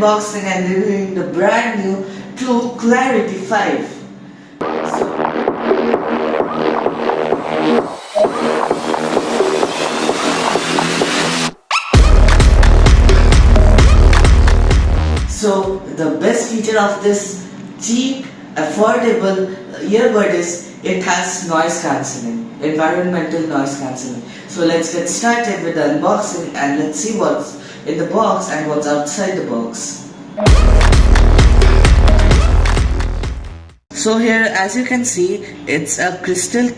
unboxing and reviewing the brand new Truke Clarity 5. So the best feature of this cheap, affordable earbud is it has noise cancelling, environmental noise cancelling. So let's get started with the unboxing and let's see what's in the box and what's outside the box. So here, as you can see, it's a crystal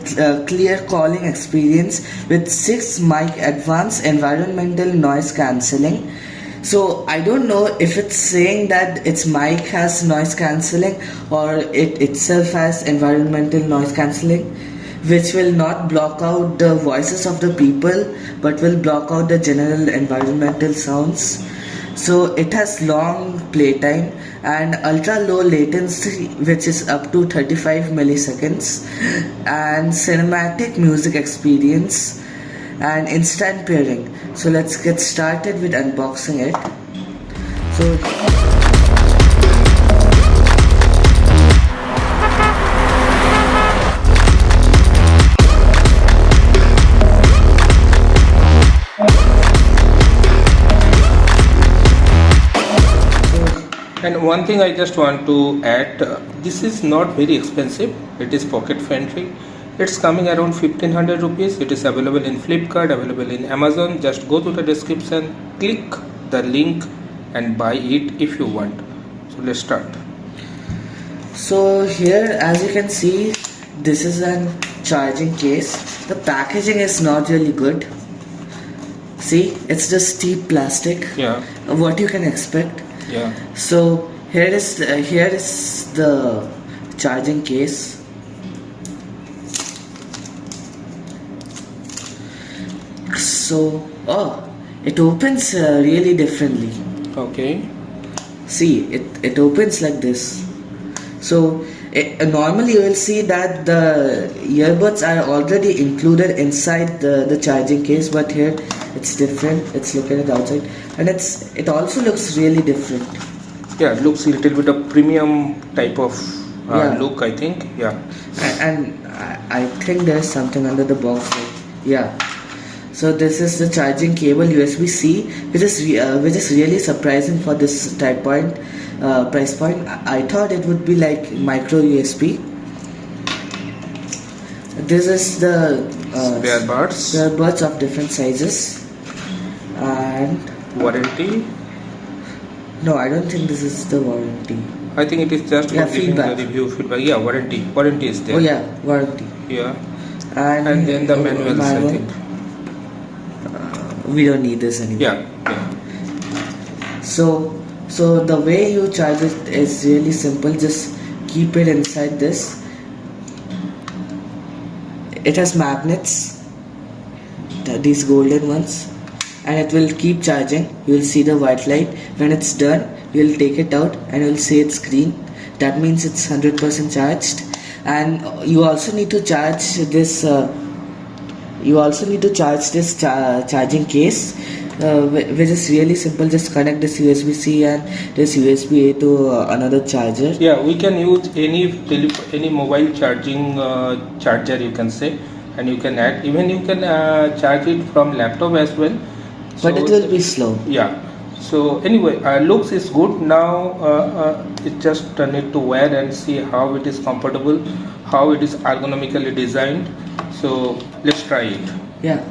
clear calling experience with 6 mic advanced environmental noise cancelling. So I don't know if it's saying that its mic has noise cancelling or it itself has environmental noise cancelling, which will not block out the voices of the people but will block out the general environmental sounds. So it has long playtime and ultra low latency, which is up to 35 milliseconds, and cinematic music experience and instant pairing. So let's get started with unboxing it. And one thing I just want to add, this is not very expensive, it is pocket friendly. It's coming around 1500 rupees. It is available in Flipkart, available in Amazon. Just go to the description, click the link and buy it if you want. So let's start. So here, as you can see, this is a charging case. The packaging is not really good. See, it's just cheap plastic. Yeah. What you can expect. Yeah. So here is the charging case. So it opens really differently. Okay. See, it opens like this. So normally you will see that the earbuds are already included inside the charging case, but here it's different. It's looking at the outside, and it also looks really different. Yeah, it looks a little bit of premium type of look, I think. Yeah. And I think there's something under the box. Yeah. So this is the charging cable USB-C, which is really surprising for this price point. I thought it would be like micro USB. This is the spare buds of different sizes and warranty. No, I don't think this is the warranty. I think it is just giving feedback. the review feedback. Yeah, warranty is there. Oh yeah, warranty. Yeah. And then the manuals, I think. We don't need this anymore. Yeah. So the way you charge it is really simple. Just keep it inside this. It has magnets, these golden ones, and it will keep charging. You will see the white light. When it's done, you will take it out and you will see its green. That means it's 100% charged. And you also need to charge this. Charging case, which is really simple. Just connect this USB-C and this USB-A to another charger. Yeah, we can use any mobile charging charger, you can say, and you can add. Even you can charge it from laptop as well. But it will be slow. Yeah. So anyway, looks is good. Now it just need to wear and see how it is comfortable, how it is ergonomically designed. So let's try it. Yeah.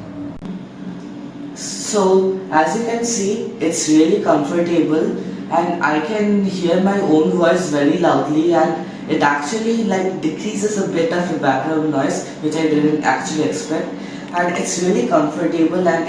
So as you can see, it's really comfortable and I can hear my own voice very loudly, and it actually like decreases a bit of the background noise, which I didn't actually expect. And it's really comfortable and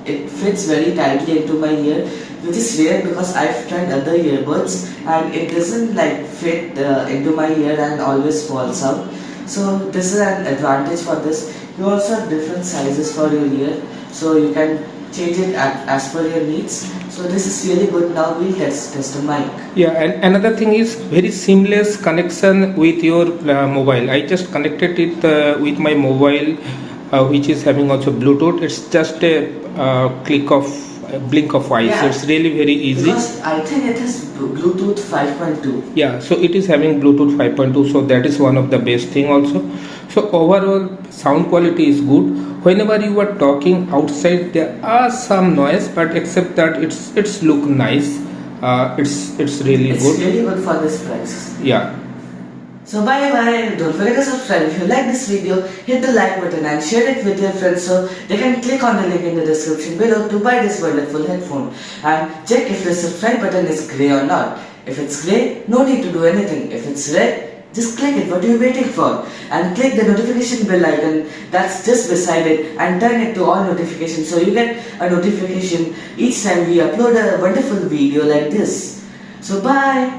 it fits very tightly into my ear, which is rare because I've tried other earbuds and it doesn't like fit into my ear and always falls out. So this is an advantage for this. You also have different sizes for your ear, so you can change it as per your needs. So this is really good. Now we'll test the mic. Yeah, and another thing is very seamless connection with your mobile. I just connected it with my mobile, which is having also Bluetooth. It's just a click of blink of eyes. Yeah. It's really very easy. Because I think it is Bluetooth 5.2. Yeah, so it is having Bluetooth 5.2, so that is one of the best thing also. So overall sound quality is good. Whenever you are talking outside, there are some noise, but except that it's look nice. It's really It's good. really good for this price. Yeah. So bye bye. Don't forget to subscribe. If you like this video, hit the like button and share it with your friends so they can click on the link in the description below to buy this wonderful headphone. And check if the subscribe button is grey or not. If it's grey, no need to do anything. If it's red, just click it. What are you waiting for? And click the notification bell icon that's just beside it and turn it to all notifications so you get a notification each time we upload a wonderful video like this. So bye.